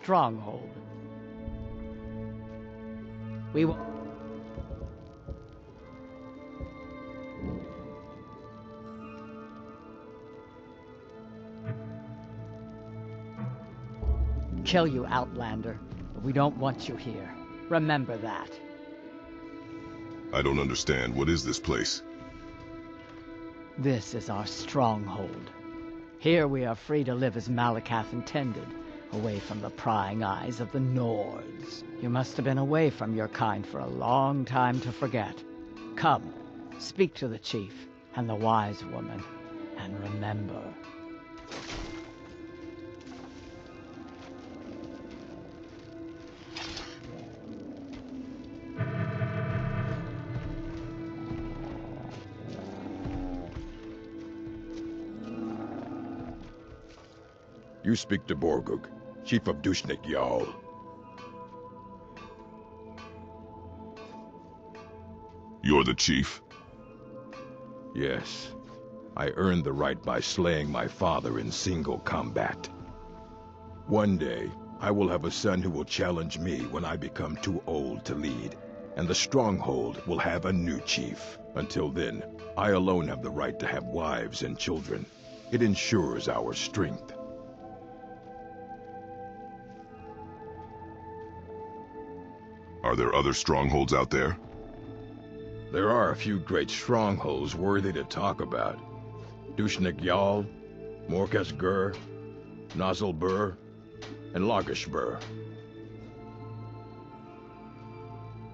stronghold. We will... kill you, Outlander, but we don't want you here. Remember that. I don't understand. What is this place? This is our stronghold. Here we are free to live as Malakath intended, away from the prying eyes of the Nords. You must have been away from your kind for a long time to forget. Come, speak to the chief and the wise woman, and remember. You speak to Borgug, chief of Dushnik Jarl. You're the chief? Yes. I earned the right by slaying my father in single combat. One day, I will have a son who will challenge me when I become too old to lead, and the stronghold will have a new chief. Until then, I alone have the right to have wives and children. It ensures our strength. Are there other strongholds out there? There are a few great strongholds worthy to talk about. Dushnik Jarl, Morkas Gur, Nozzlebur, and Lagershbur.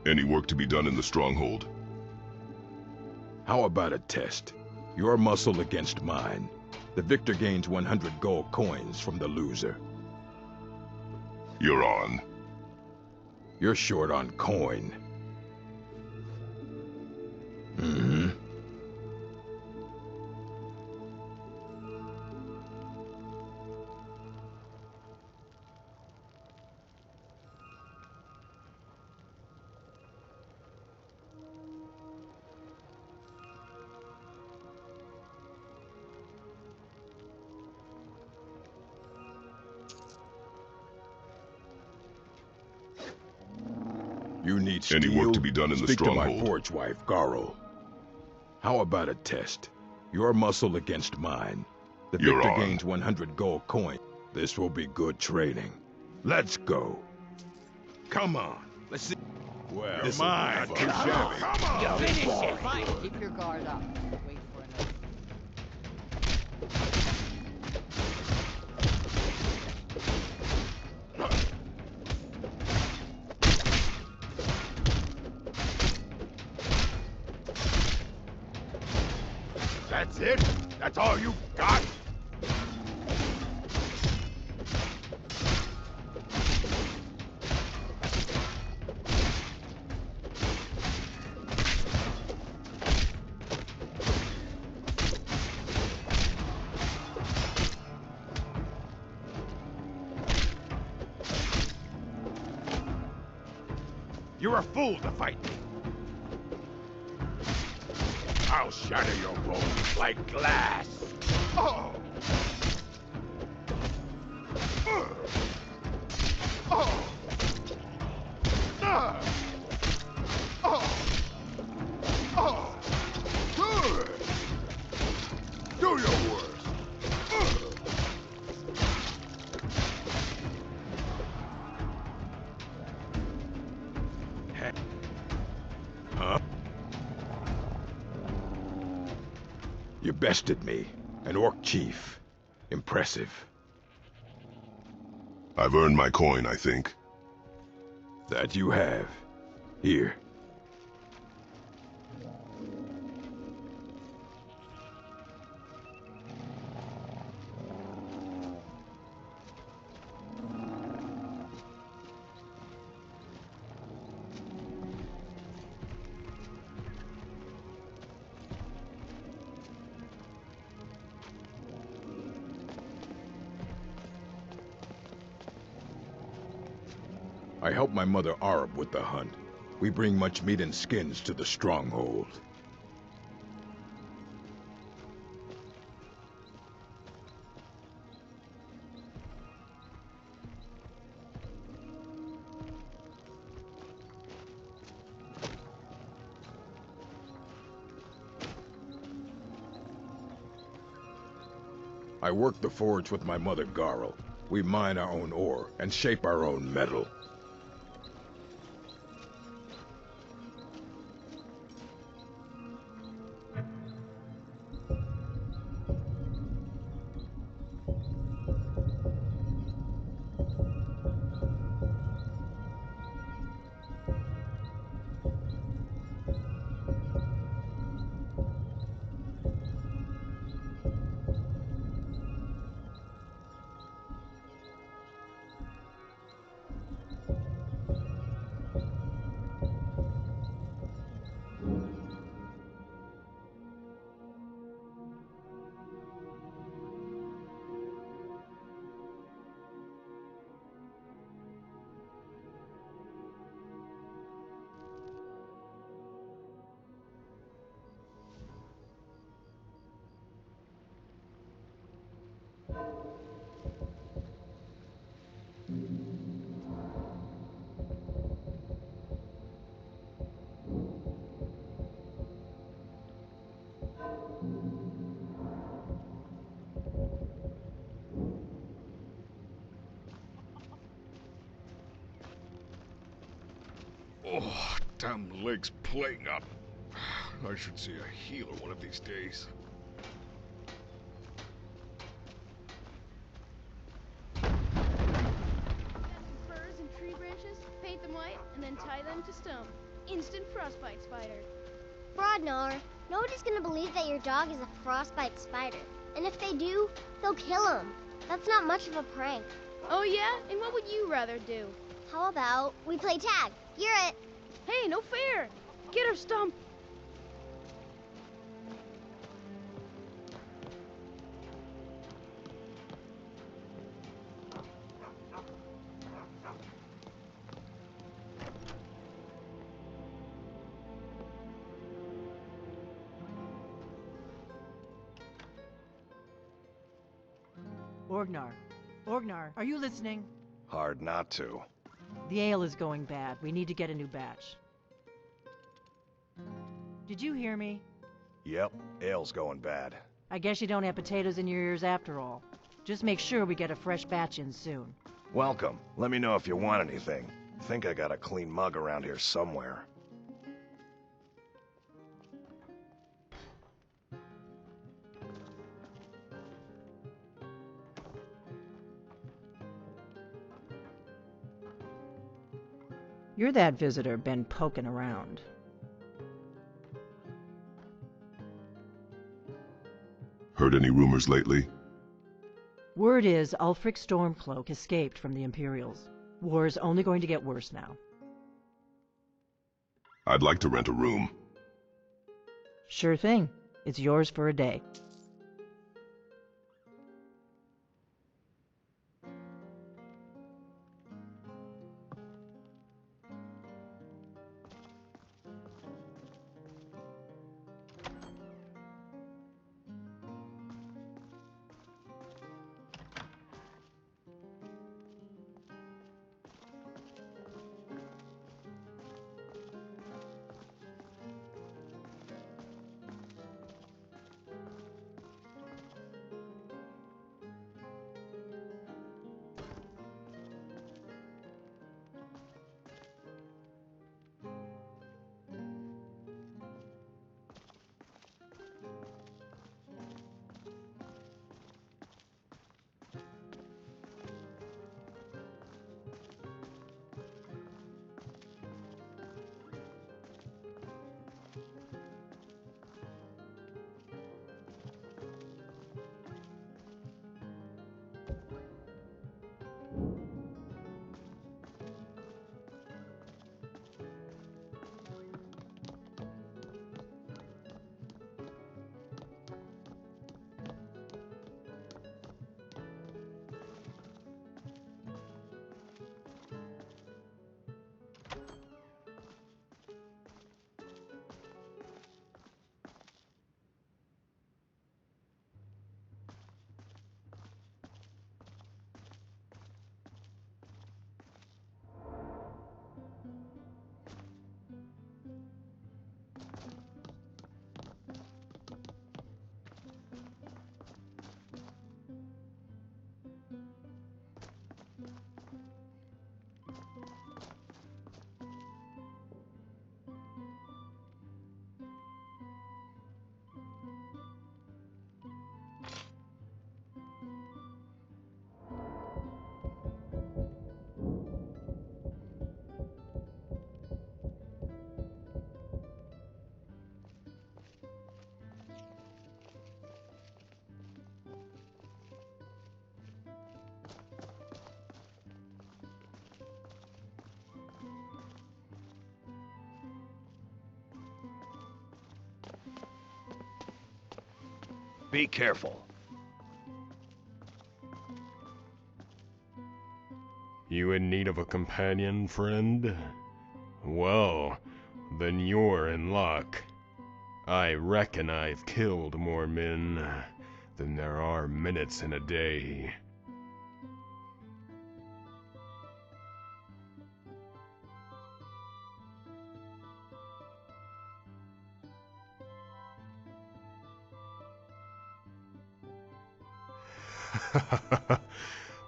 Any work to be done in the stronghold? How about a test? Your muscle against mine. The victor gains 100 gold coins from the loser. You're on. You're short on coin. Mm-hmm. You need steel? Any work to be done in the stronghold? Speak to my forge wife, Garl. How about a test? Your muscle against mine. The You're victor on. gains 100 gold coin. This will be good training. Let's go. Come on. Let's see. Well, This'll be mine. fun. Too shabby. Come on. Finish it! Fine, keep your guard up. Wait for another. That's it? That's all you got? You're a fool to fight me. I'll shatter your bones like glass. Oh! Oh! Oh! Oh! Good! Do your worst. Huh? You bested me, an orc chief. Impressive. I've earned my coin, I think. That you have. Here. I help my mother Arb with the hunt. We bring much meat and skins to the stronghold. I work the forge with my mother Garl. We mine our own ore and shape our own metal. Oh, damn leg's playing up. I should see a healer one of these days. Get some furs and tree branches, paint them white, and then tie them to stone. Instant frostbite spider. Brodnar, nobody's gonna believe that your dog is a frostbite spider. And if they do, they'll kill him. That's not much of a prank. Oh yeah? And what would you rather do? How about we play tag? You're it. Hey, no fair! Get her, Stump! Orgnar, are you listening? Hard not to. The ale is going bad. We need to get a new batch. Did you hear me? Yep, ale's going bad. I guess you don't have potatoes in your ears after all. Just make sure we get a fresh batch in soon. Welcome. Let me know if you want anything. Think I got a clean mug around here somewhere. You're that visitor been poking around. Heard any rumors lately? Word is Ulfric Stormcloak escaped from the Imperials. War's only going to get worse now. I'd like to rent a room. Sure thing. It's yours for a day. Be careful. You in need of a companion, friend? Well, then you're in luck. I reckon I've killed more men than there are minutes in a day.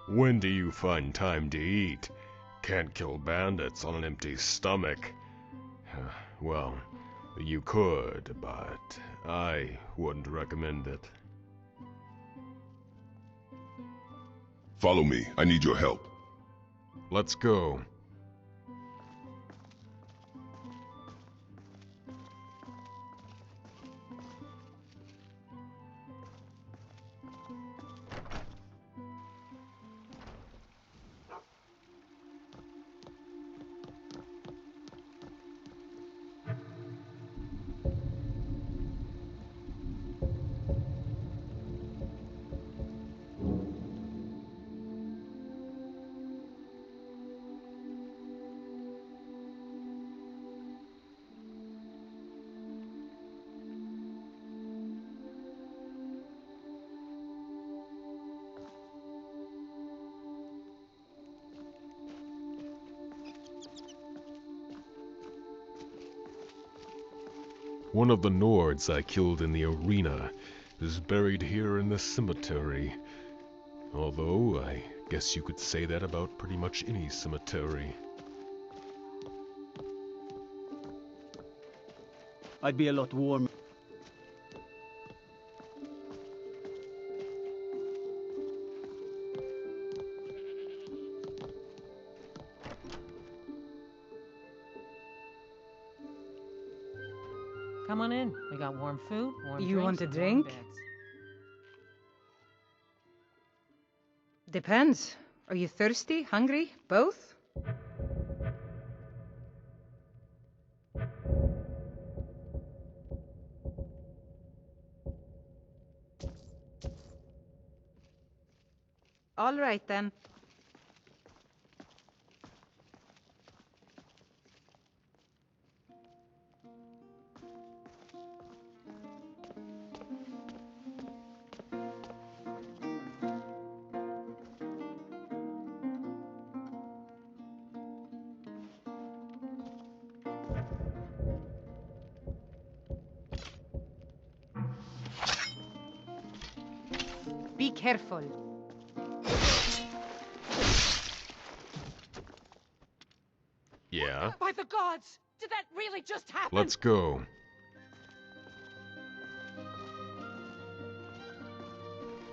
When do you find time to eat? Can't kill bandits on an empty stomach. Well, you could, but I wouldn't recommend it. Follow me. I need your help. Let's go. One of the Nords I killed in the arena is buried here in this cemetery. Although, I guess you could say that about pretty much any cemetery. I'd be a lot warmer. Come on in. We got warm food, warm You drinks, want a and drink? warm beds. Depends. Are you thirsty, hungry, both? All right then. Be careful. Yeah? By the gods! Did that really just happen? Let's go.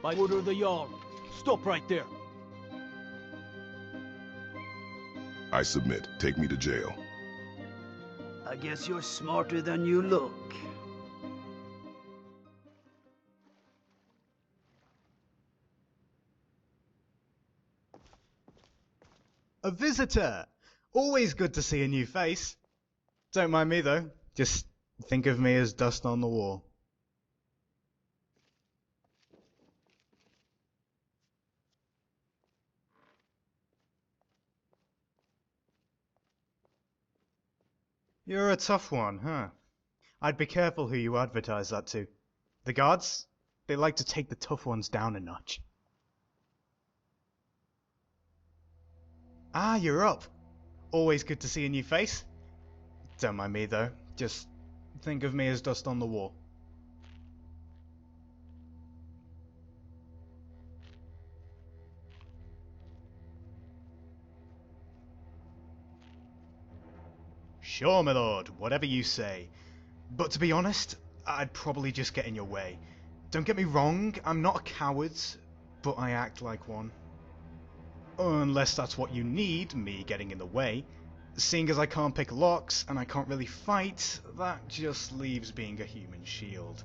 By order of the Jarl. Stop right there. I submit. Take me to jail. I guess you're smarter than you look. A visitor! Always good to see a new face. Don't mind me though, just think of me as dust on the wall. You're a tough one, huh? I'd be careful who you advertise that to. The guards? They like to take the tough ones down a notch. Ah, you're up. Always good to see a new face. Don't mind me though, just think of me as dust on the wall. Sure, my lord, whatever you say. But to be honest, I'd probably just get in your way. Don't get me wrong, I'm not a coward, but I act like one. Unless that's what you need, me getting in the way. Seeing as I can't pick locks, and I can't really fight, that just leaves being a human shield.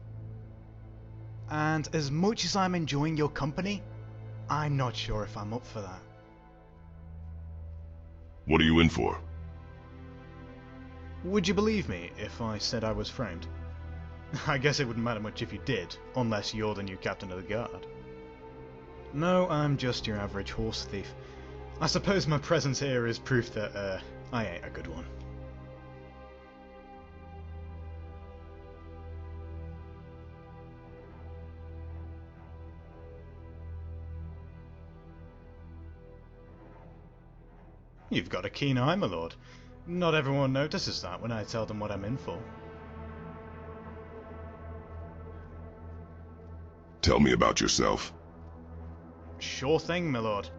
And as much as I'm enjoying your company, I'm not sure if I'm up for that. What are you in for? Would you believe me if I said I was framed? I guess it wouldn't matter much if you did, unless you're the new captain of the guard. No, I'm just your average horse thief. I suppose my presence here is proof that, I ain't a good one. You've got a keen eye, my lord. Not everyone notices that when I tell them what I'm in for. Tell me about yourself. Sure thing, my lord.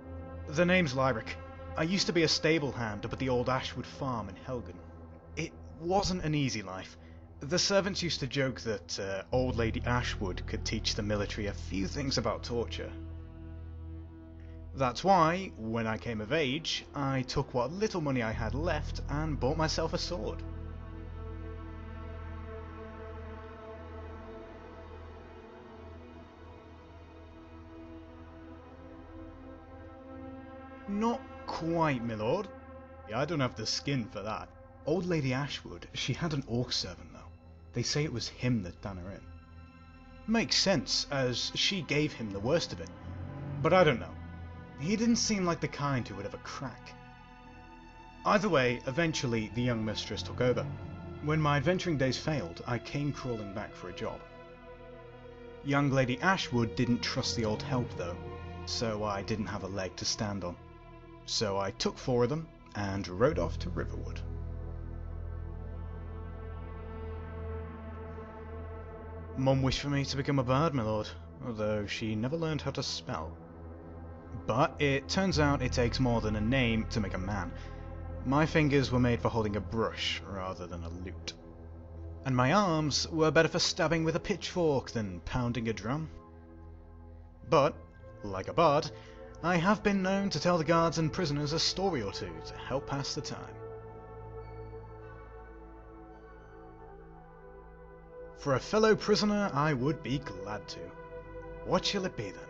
The name's Lyric. I used to be a stable hand up at the old Ashwood farm in Helgen. It wasn't an easy life. The servants used to joke that old Lady Ashwood could teach the military a few things about torture. That's why, when I came of age, I took what little money I had left and bought myself a sword. Not quite, my lord. I don't have the skin for that. Old Lady Ashwood, she had an orc servant, though. They say it was him that done her in. Makes sense, as she gave him the worst of it. But I don't know. He didn't seem like the kind who would have a crack. Either way, eventually the young mistress took over. When my adventuring days failed, I came crawling back for a job. Young Lady Ashwood didn't trust the old help, though, so I didn't have a leg to stand on. So I took 4 of them and rode off to Riverwood. Mum wished for me to become a bard, my lord, although she never learned how to spell. But it turns out it takes more than a name to make a man. My fingers were made for holding a brush rather than a lute. And my arms were better for stabbing with a pitchfork than pounding a drum. But, like a bard, I have been known to tell the guards and prisoners a story or two to help pass the time. For a fellow prisoner, I would be glad to. What shall it be then?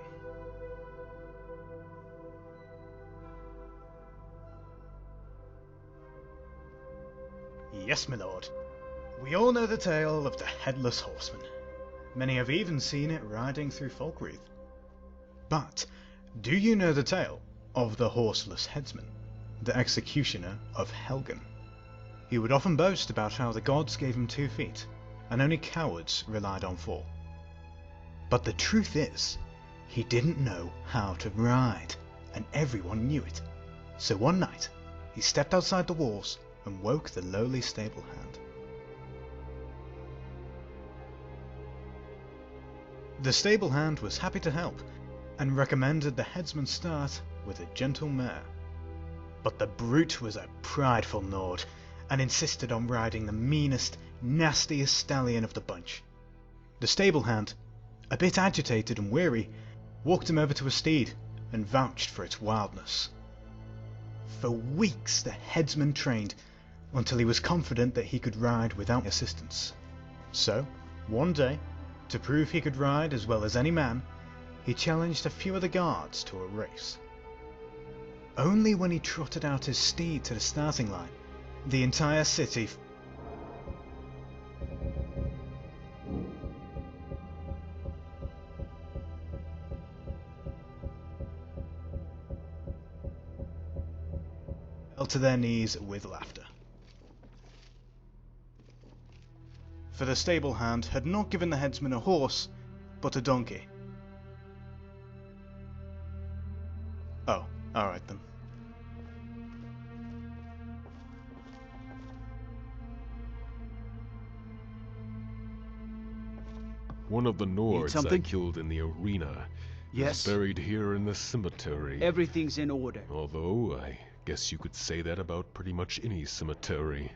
Yes, my lord. We all know the tale of the Headless Horseman. Many have even seen it riding through Falkreath. But, do you know the tale of the Horseless Headsman, the executioner of Helgen? He would often boast about how the gods gave him 2 feet, and only cowards relied on 4. But the truth is, he didn't know how to ride, and everyone knew it. So one night, he stepped outside the walls and woke the lowly stable hand. The stable hand was happy to help, and recommended the headsman start with a gentle mare. But the brute was a prideful Nord, and insisted on riding the meanest, nastiest stallion of the bunch. The stable hand, a bit agitated and weary, walked him over to a steed, and vouched for its wildness. For weeks the headsman trained, until he was confident that he could ride without assistance. So, one day, to prove he could ride as well as any man, he challenged a few of the guards to a race. Only when he trotted out his steed to the starting line, the entire city fell to their knees with laughter. For the stable hand had not given the headsman a horse, but a donkey. Oh, alright then. One of the Nords I something? killed in the arena Yes. is buried here in the cemetery. Everything's in order. Although, I guess you could say that about pretty much any cemetery.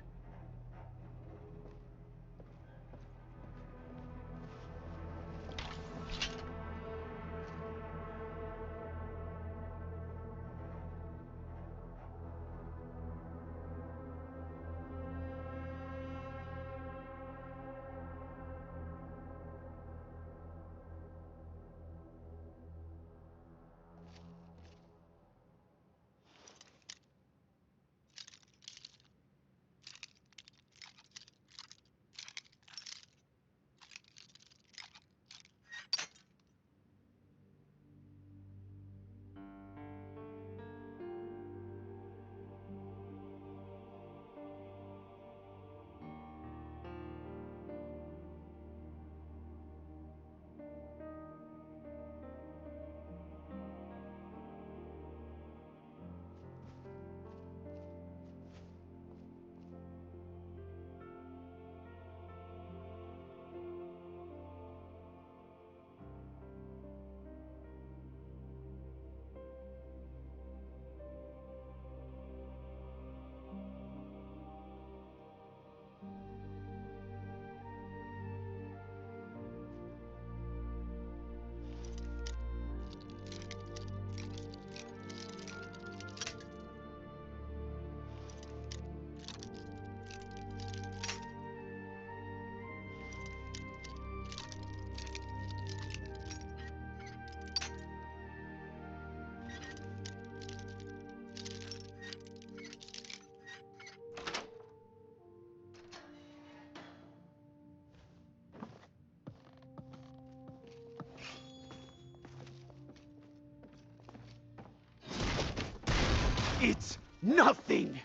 It's nothing!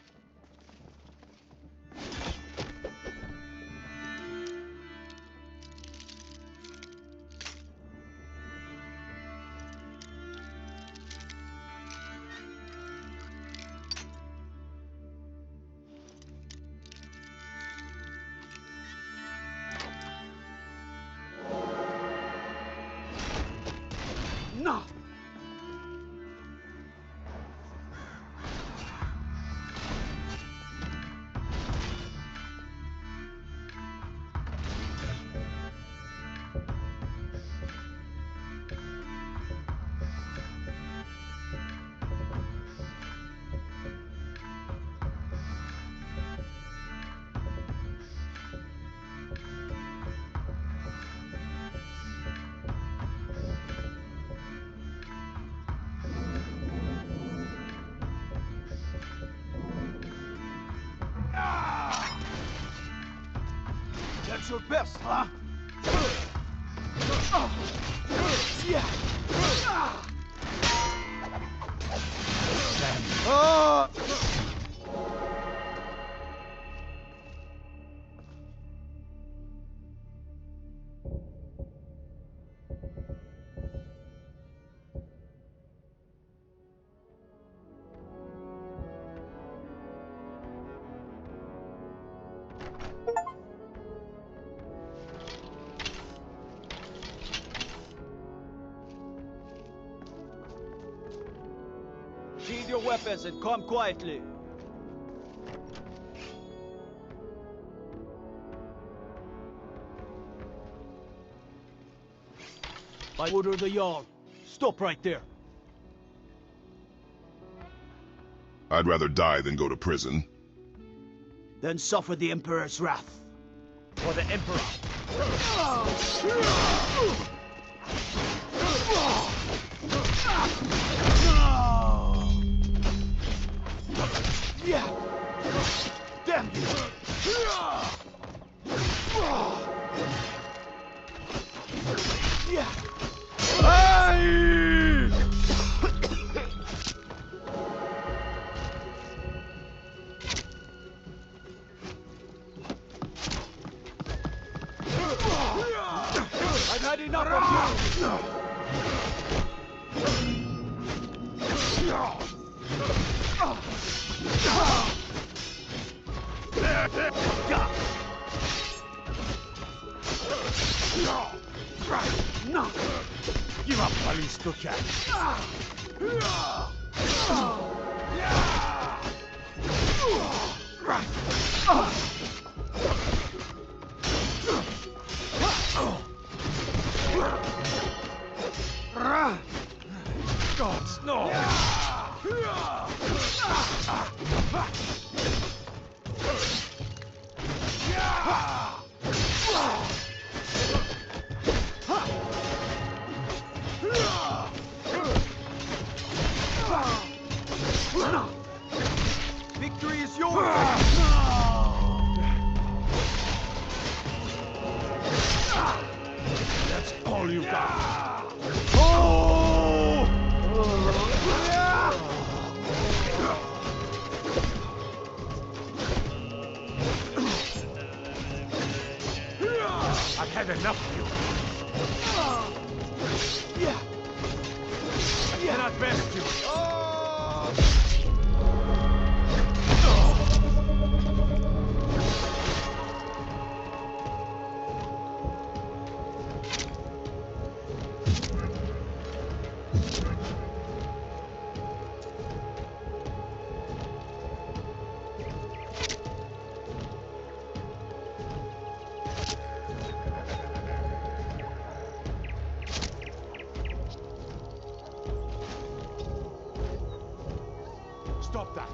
No! That's your best, huh? Yeah. Sheathe your weapons and come quietly. By order of the Jarl, stop right there. I'd rather die than go to prison. Then suffer the Emperor's wrath. For the Emperor. Yeah. Damn you. Yeah. I've had enough of you. No! Give up, Palistoka! Gods, no! Victory is yours! That's all you got! Oh! I've had enough of you. Yeah. I cannot best you. Stop that!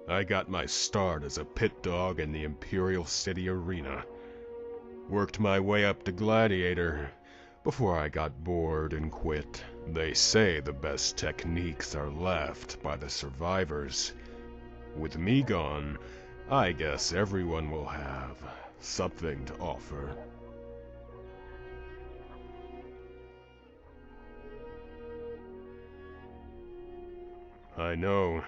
I got my start as a pit dog in the Imperial City Arena. Worked my way up to Gladiator before I got bored and quit. They say the best techniques are left by the survivors. With me gone, I guess everyone will have something to offer. I know,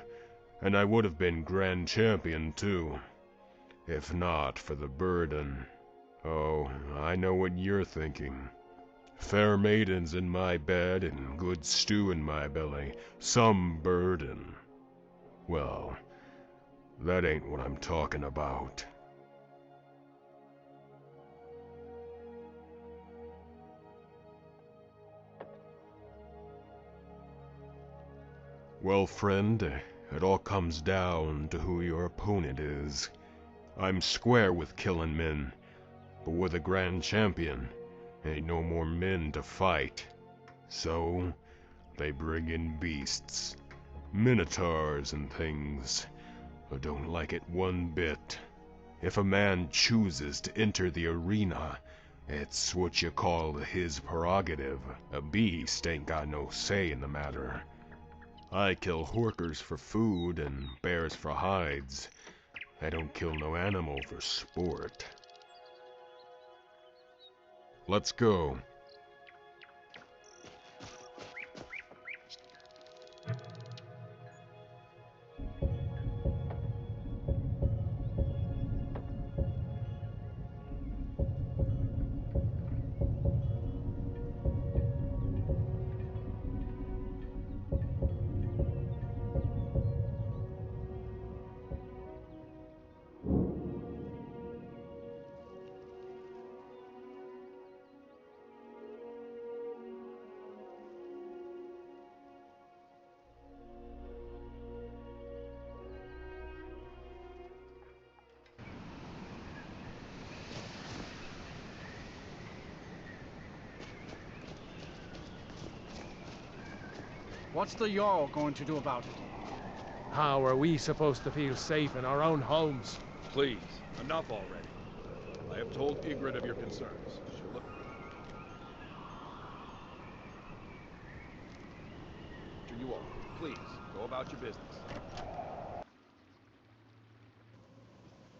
and I would have been Grand Champion too, if not for the burden. Oh, I know what you're thinking. Fair maidens in my bed and good stew in my belly, some burden. Well, that ain't what I'm talking about. Well, friend, it all comes down to who your opponent is. I'm square with killin' men, but with a Grand Champion, ain't no more men to fight. So, they bring in beasts, minotaurs and things. I don't like it one bit. If a man chooses to enter the arena, it's what you call his prerogative. A beast ain't got no say in the matter. I kill horkers for food and bears for hides. I don't kill no animal for sport. Let's go. What's the Jarl going to do about it? How are we supposed to feel safe in our own homes? Please, enough already. I have told Ygritte of your concerns. She'll look... To you all, please, go about your business.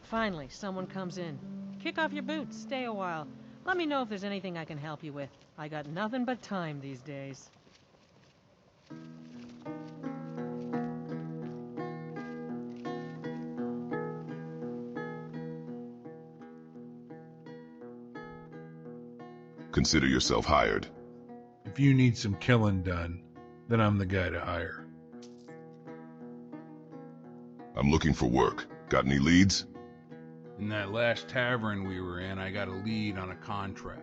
Finally, someone comes in. Kick off your boots, stay a while. Let me know if there's anything I can help you with. I got nothing but time these days. Consider yourself hired. If you need some killing done, then I'm the guy to hire. I'm looking for work. Got any leads? In that last tavern we were in, I got a lead on a contract.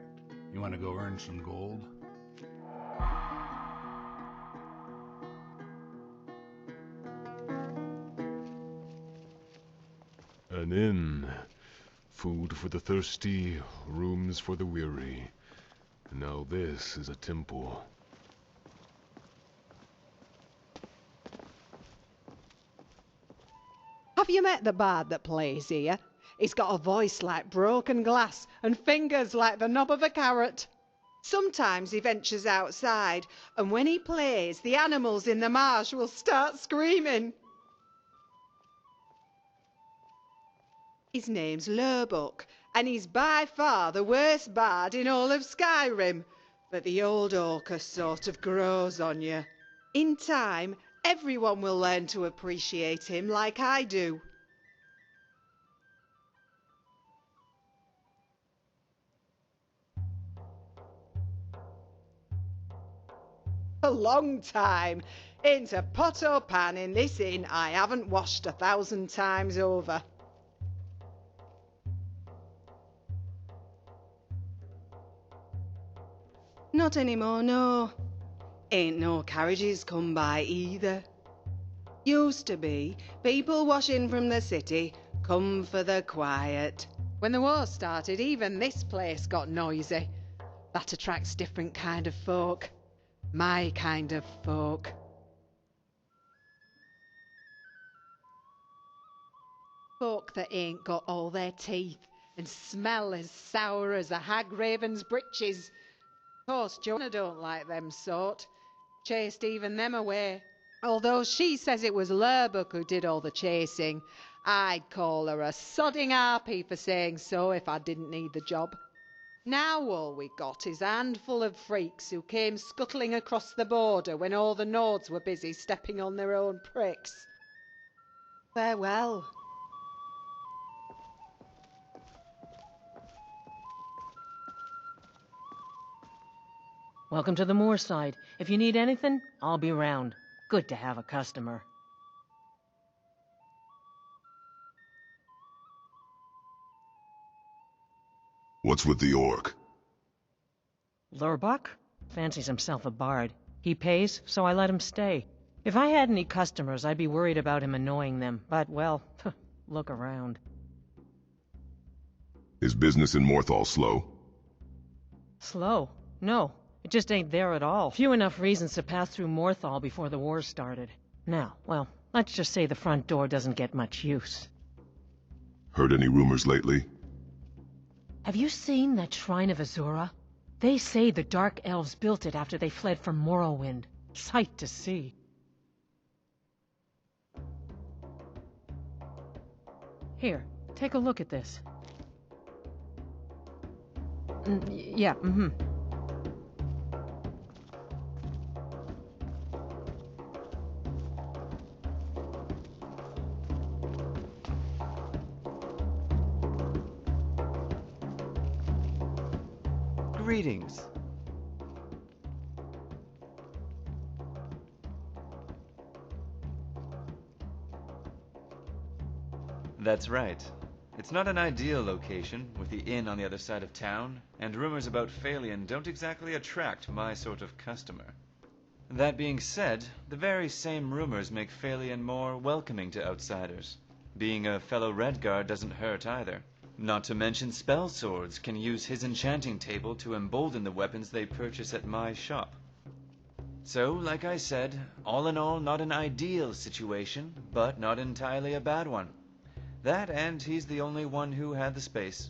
You want to go earn some gold? An inn. Food for the thirsty, rooms for the weary. Now this is a temple. Have you met the bard that plays here? He's got a voice like broken glass and fingers like the knob of a carrot. Sometimes he ventures outside, and when he plays, the animals in the marsh will start screaming. His name's Lurbuck, and he's by far the worst bard in all of Skyrim. But the old Orcus sort of grows on you. In time, everyone will learn to appreciate him like I do. A long time. Ain't a pot or pan in this inn I haven't washed 1,000 times over. Not anymore, no. Ain't no carriages come by either. Used to be, people wash in from the city, come for the quiet. When the war started, even this place got noisy. That attracts different kind of folk. My kind of folk. Folk that ain't got all their teeth and smell as sour as a hag raven's breeches. Course, Jonah don't like them sort. Chased even them away. Although she says it was Lerbuck who did all the chasing. I'd call her a sodding harpy for saying so if I didn't need the job. Now all we got is a handful of freaks who came scuttling across the border when all the Nords were busy stepping on their own pricks. Farewell. Welcome to the moorside. If you need anything, I'll be round. Good to have a customer. What's with the orc? Lurbuck? Fancies himself a bard. He pays, so I let him stay. If I had any customers, I'd be worried about him annoying them. But, well, look around. Is business in Morthal slow? Slow? No. It just ain't there at all. Few enough reasons to pass through Morthal before the war started. Now, well, let's just say the front door doesn't get much use. Heard any rumors lately? Have you seen that Shrine of Azura? They say the Dark Elves built it after they fled from Morrowind. Sight to see. Here, take a look at this. Yeah, Greetings. That's right. It's not an ideal location, with the inn on the other side of town, and rumors about Phalion don't exactly attract my sort of customer. That being said, the very same rumors make Phalion more welcoming to outsiders. Being a fellow Redguard doesn't hurt either. Not to mention spell swords can use his enchanting table to embolden the weapons they purchase at my shop. So, like I said, all in all not an ideal situation, but not entirely a bad one. That and he's the only one who had the space.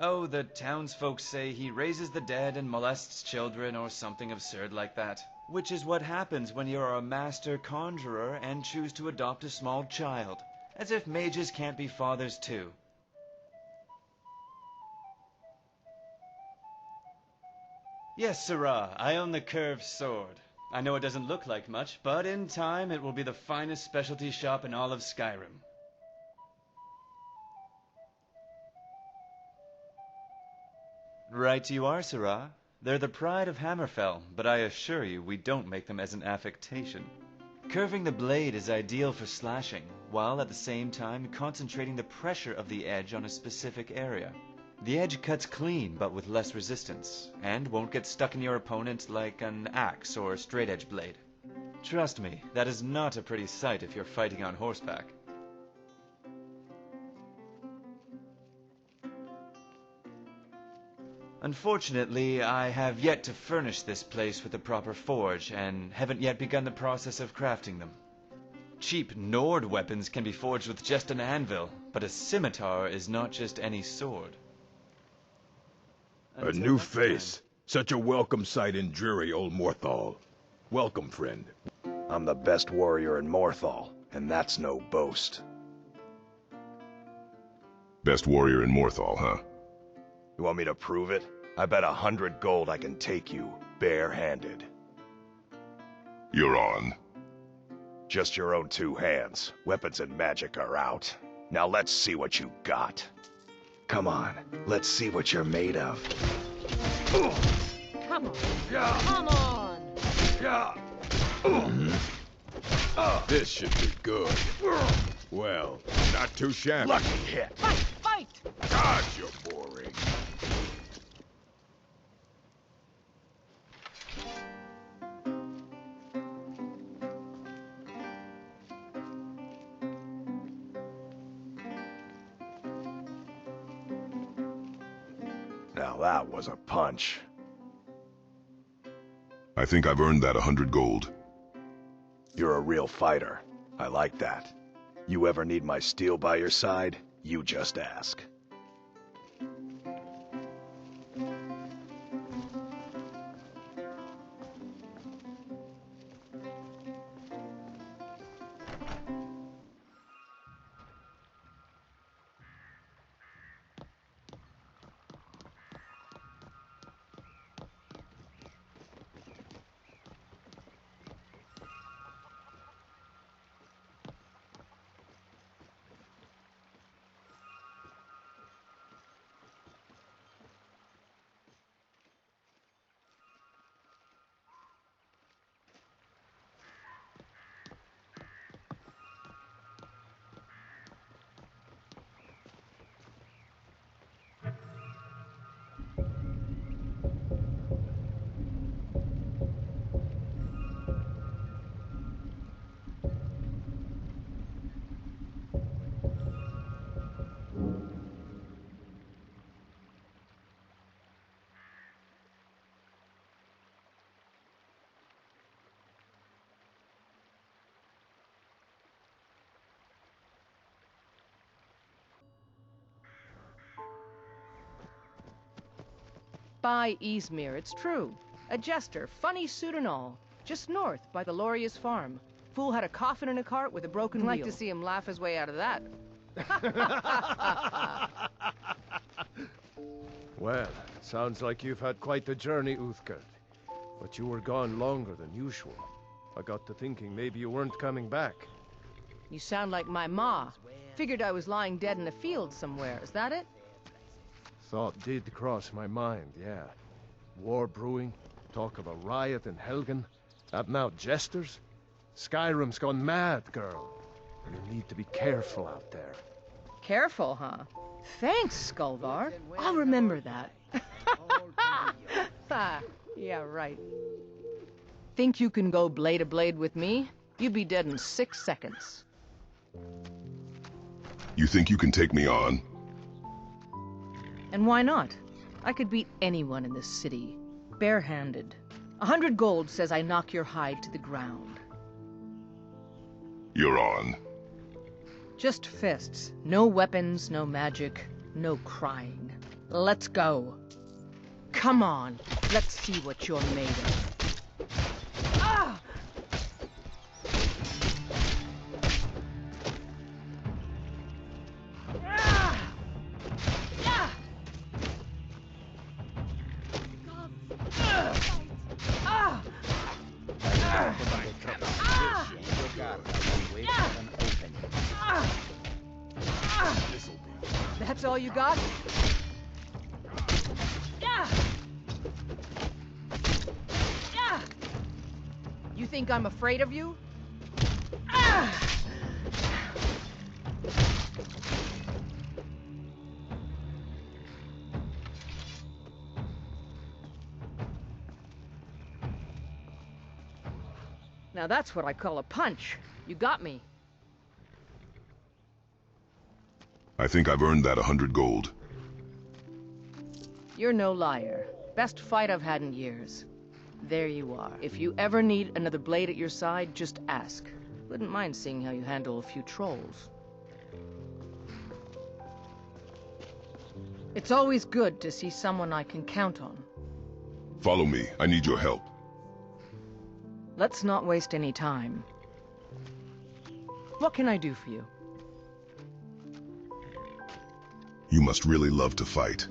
Oh, the townsfolk say he raises the dead and molests children or something absurd like that. Which is what happens when you're a master conjurer and choose to adopt a small child. As if mages can't be fathers too. Yes, sirrah, I own the curved sword. I know it doesn't look like much, but in time it will be the finest specialty shop in all of Skyrim. Right you are, sirrah. They're the pride of Hammerfell, but I assure you we don't make them as an affectation. Curving the blade is ideal for slashing, while at the same time concentrating the pressure of the edge on a specific area. The edge cuts clean, but with less resistance, and won't get stuck in your opponent like an axe or straight edge blade. Trust me, that is not a pretty sight if you're fighting on horseback. Unfortunately, I have yet to furnish this place with a proper forge, and haven't yet begun the process of crafting them. Cheap Nord weapons can be forged with just an anvil, but a scimitar is not just any sword. A new face. Such a welcome sight in dreary old Morthal. Welcome, friend. I'm the best warrior in Morthal, and that's no boast. Best warrior in Morthal, huh? You want me to prove it? I bet 100 gold I can take you, bare-handed. You're on. Just your own 2 hands. Weapons and magic are out. Now let's see what you got. Come on, let's see what you're made of. Come on. Yeah. Come on. Yeah. This should be good. Well, not too shabby. Lucky hit. Fight! Fight! God, you're boring. Now that was a punch. I think I've earned that 100 gold. You're a real fighter. I like that. You ever need my steel by your side, you just ask. By Easmere, it's true. A jester, funny suit and all. Just north, by the Lauria's farm. Fool had a coffin in a cart with a broken wheel. Like to see him laugh his way out of that. Well, sounds like you've had quite the journey, Uthgerd. But you were gone longer than usual. I got to thinking maybe you weren't coming back. You sound like my ma. Figured I was lying dead in a field somewhere. Is that it? Thought did cross my mind, yeah. War brewing, talk of a riot in Helgen, that now jesters. Skyrim's gone mad, girl. You need to be careful out there. Careful, huh? Thanks, Skulvar. I'll remember that. Yeah, right. Think you can go blade to blade with me? You'd be dead in 6 seconds. You think you can take me on? And why not? I could beat anyone in this city, barehanded. 100 gold says I knock your hide to the ground. You're on. Just fists. No weapons, no magic, no crying. Let's go. Come on, let's see what you're made of. Ah! That's all you got? You think I'm afraid of you? Now that's what I call a punch. You got me. I think I've earned that 100 gold. You're no liar. Best fight I've had in years. There you are. If you ever need another blade at your side, just ask. Wouldn't mind seeing how you handle a few trolls. It's always good to see someone I can count on. Follow me. I need your help. Let's not waste any time. What can I do for you? You must really love to fight.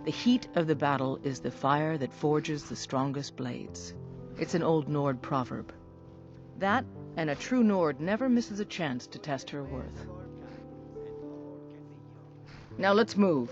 The heat of the battle is the fire that forges the strongest blades. It's an old Nord proverb. That, and a true Nord never misses a chance to test her worth. Now let's move.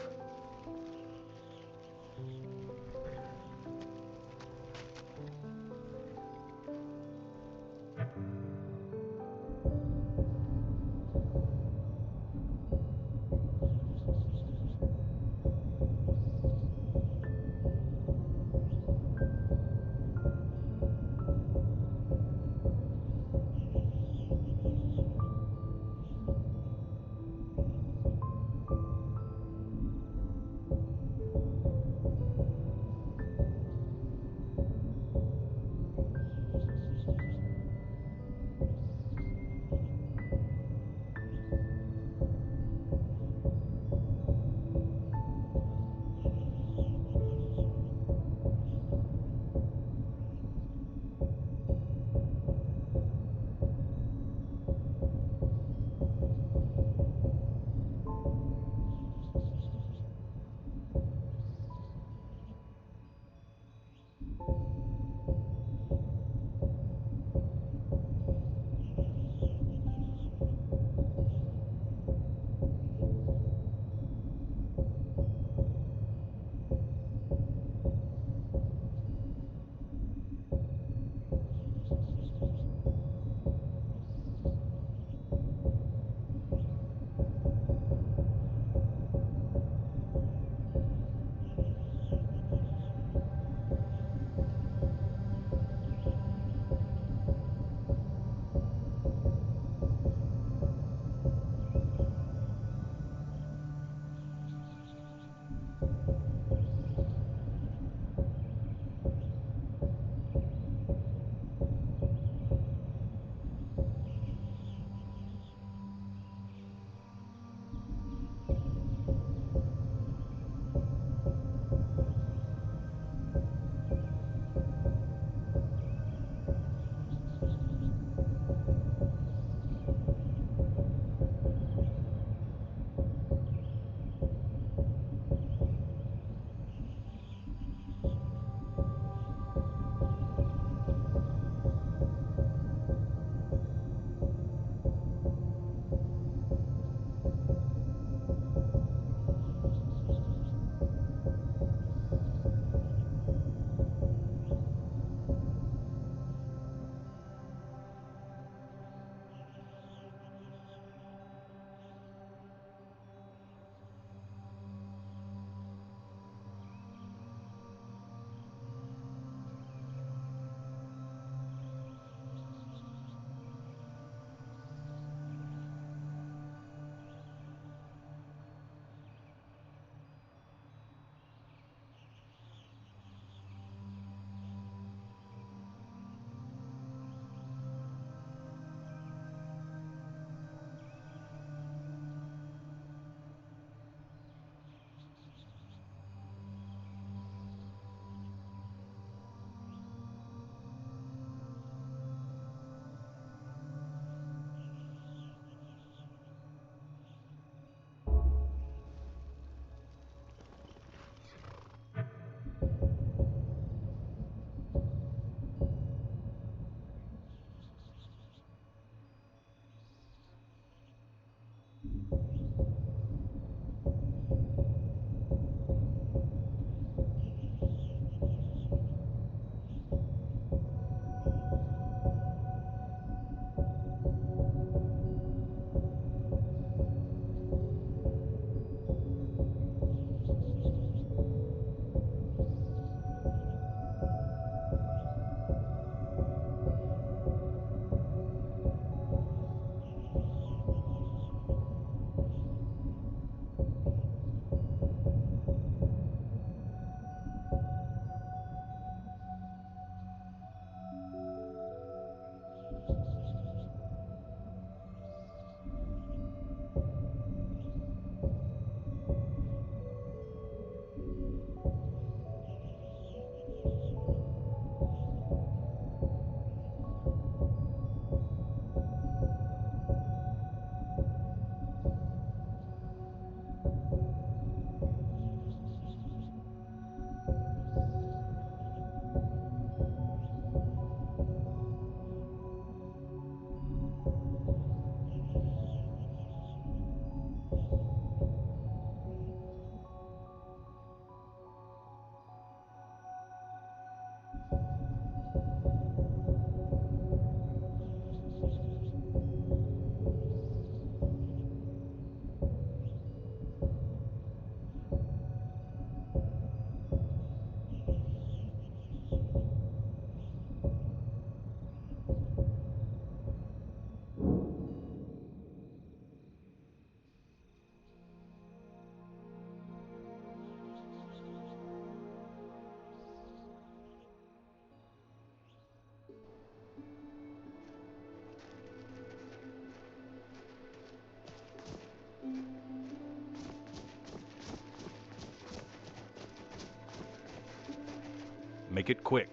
Make it quick.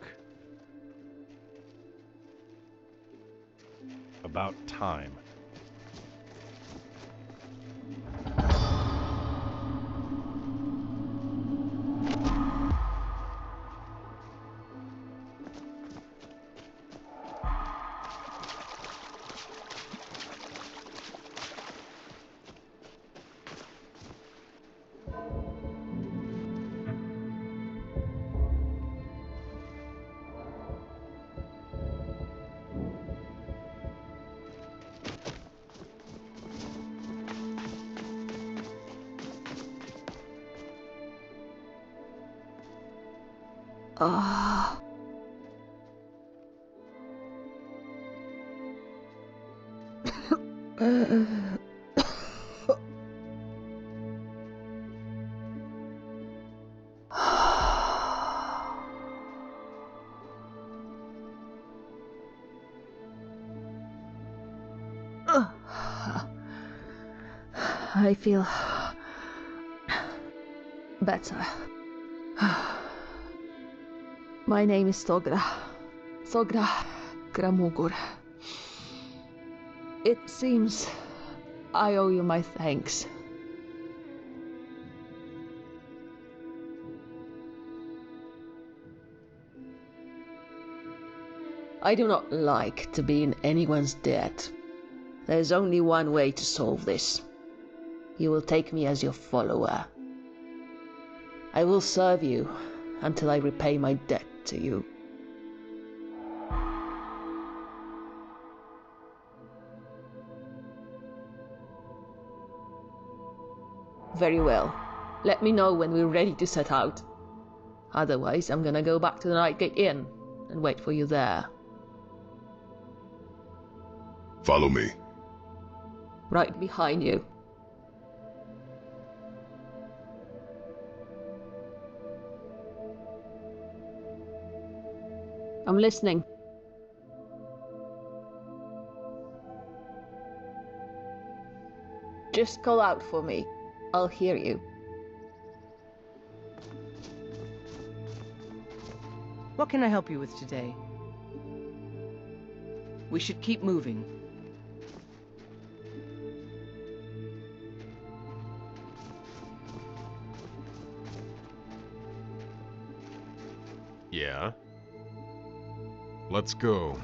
About time. I feel better. My name is Sogra Gramugur. It seems I owe you my thanks. I do not like to be in anyone's debt. There's only one way to solve this. You will take me as your follower. I will serve you until I repay my debt to you. Very well. Let me know when we're ready to set out. Otherwise, I'm gonna go back to the Nightgate Inn and wait for you there. Follow me. Right behind you. I'm listening. Just call out for me. I'll hear you. What can I help you with today? We should keep moving. Yeah? Let's go.